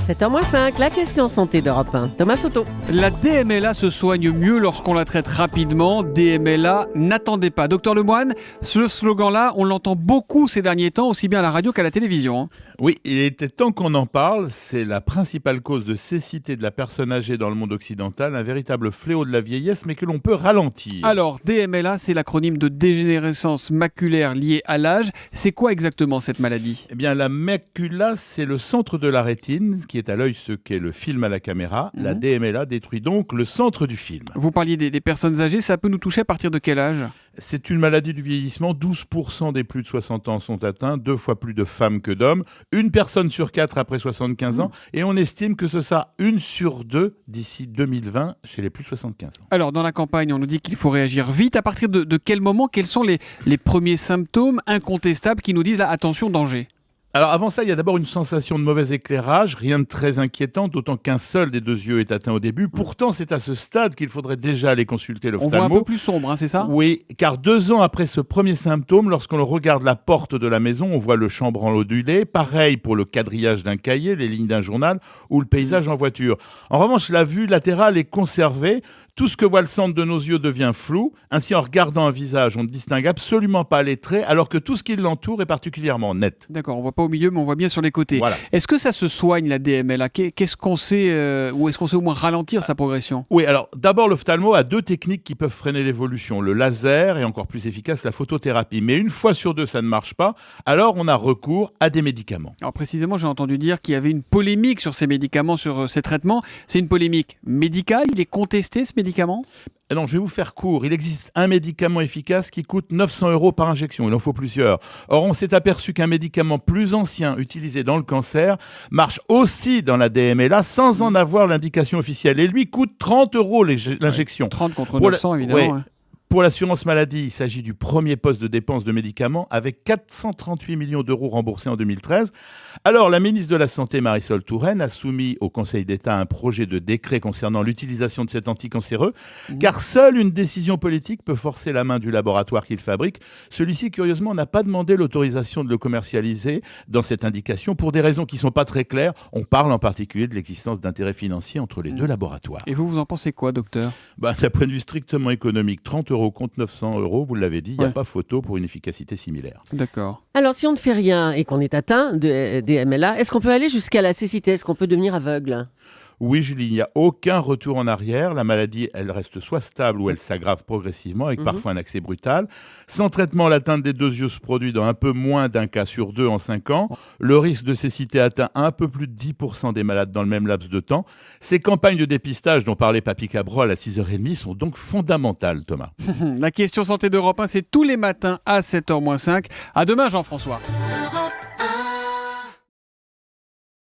7h05, la question santé d'Europe 1. Thomas Soto. La DMLA se soigne mieux lorsqu'on la traite rapidement. DMLA, n'attendez pas. Docteur Lemoine, ce slogan-là, on l'entend beaucoup ces derniers temps, aussi bien à la radio qu'à la télévision. Oui, il était temps qu'on en parle. C'est la principale cause de cécité de la personne âgée dans le monde occidental, un véritable fléau de la vieillesse, mais que l'on peut ralentir. Alors, DMLA, c'est l'acronyme de dégénérescence maculaire liée à l'âge. C'est quoi exactement cette maladie ? Eh bien, la macula, c'est le centre de la rétine, qui est à l'œil ce qu'est le film à la caméra. La DMLA détruit donc le centre du film. Vous parliez des personnes âgées, ça peut nous toucher à partir de quel âge ? C'est une maladie du vieillissement. 12% des plus de 60 ans sont atteints, 2 fois plus de femmes que d'hommes. Une personne sur 4 après 75 ans. Et on estime que ce sera 1 sur 2 d'ici 2020 chez les plus de 75 ans. Alors, dans la campagne, on nous dit qu'il faut réagir vite. À partir de quel moment, quels sont les premiers symptômes incontestables qui nous disent là, attention, danger ? Alors avant ça, il y a d'abord une sensation de mauvais éclairage, rien de très inquiétant, d'autant qu'un seul des deux yeux est atteint au début. Pourtant, c'est à ce stade qu'il faudrait déjà aller consulter l'ophtalmo. On voit un peu plus sombre, hein, c'est ça ? Oui, car 2 ans après ce premier symptôme, lorsqu'on regarde la porte de la maison, on voit le chambranle ondulé. Pareil pour le quadrillage d'un cahier, les lignes d'un journal ou le paysage en voiture. En revanche, la vue latérale est conservée. Tout ce que voit le centre de nos yeux devient flou. Ainsi, en regardant un visage, on ne distingue absolument pas les traits, alors que tout ce qui l'entoure est particulièrement net. D'accord, on voit pas au milieu, mais on voit bien sur les côtés. Voilà. Est-ce que ça se soigne, la DMLA ? Qu'est-ce qu'on sait, ou est-ce qu'on sait au moins ralentir sa progression ? Oui, alors d'abord, l'ophtalmo a 2 techniques qui peuvent freiner l'évolution. Le laser et encore plus efficace, la photothérapie. Mais 1 fois sur 2, ça ne marche pas. Alors, on a recours à des médicaments. Alors précisément, j'ai entendu dire qu'il y avait une polémique sur ces médicaments, sur ces traitements. C'est une polémique médicale ? Il est contesté, ce médicament ? Non, je vais vous faire court. Il existe un médicament efficace qui coûte 900 € par injection. Il en faut plusieurs. Or, on s'est aperçu qu'un médicament plus ancien, utilisé dans le cancer, marche aussi dans la DMLA sans en avoir l'indication officielle. Et lui coûte 30 € l'injection. 30 contre 900, évidemment. Ouais. Ouais. Pour l'assurance maladie, il s'agit du premier poste de dépenses de médicaments avec 438 millions d'euros remboursés en 2013. Alors, la ministre de la Santé, Marisol Touraine, a soumis au Conseil d'État un projet de décret concernant l'utilisation de cet anticancéreux, car seule une décision politique peut forcer la main du laboratoire qui le fabrique. Celui-ci, curieusement, n'a pas demandé l'autorisation de le commercialiser dans cette indication pour des raisons qui ne sont pas très claires. On parle en particulier de l'existence d'intérêts financiers entre les 2 laboratoires. Et vous en pensez quoi, docteur ? D'un point de vue strictement économique, 30 € contre 900 €, vous l'avez dit, il n'y a pas photo pour une efficacité similaire. D'accord. Alors, si on ne fait rien et qu'on est atteint de DMLA, est-ce qu'on peut aller jusqu'à la cécité ? Est-ce qu'on peut devenir aveugle ? Oui, Julie, il n'y a aucun retour en arrière. La maladie, elle reste soit stable ou elle s'aggrave progressivement, avec parfois un accès brutal. Sans traitement, l'atteinte des 2 yeux se produit dans un peu moins d'un cas sur 2 en 5 ans. Le risque de cécité atteint un peu plus de 10% des malades dans le même laps de temps. Ces campagnes de dépistage dont parlait Papy Cabrol à 6h30 sont donc fondamentales, Thomas. La question santé d'Europe 1, c'est tous les matins à 7h moins 5. À demain, Jean-François.